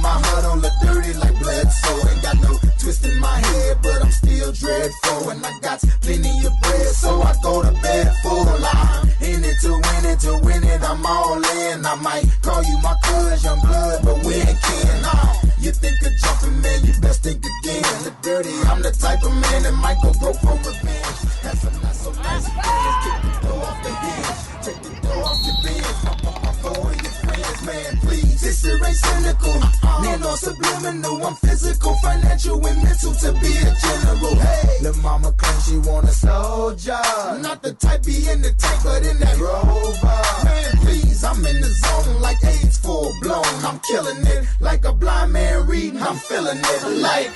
my huddle look dirty like blood, so ain't got no twist in my head, but I'm still dreadful, and I got plenty of bread, so I go to bed full. I'm in it to win it, I'm all in. I might call you my cuz, young blood, but we ain't kin. You think of jumping, man, you best think again. The dirty, I'm the type of man that might go broke for revenge. Have some not so nice friends, kick the door off the hinge, take the door off your bed, pop my phone with your friends, man, please. This shit ain't cynical, man, on subliminal. I'm physical, financial, and mental to be a general. Hey, lil' mama claims she want a soldier, not the type be in the tank, but in that Rover. Man, please, I'm in the zone like AIDS full blown. I'm killing it like a blind man reading. I'm feeling it like.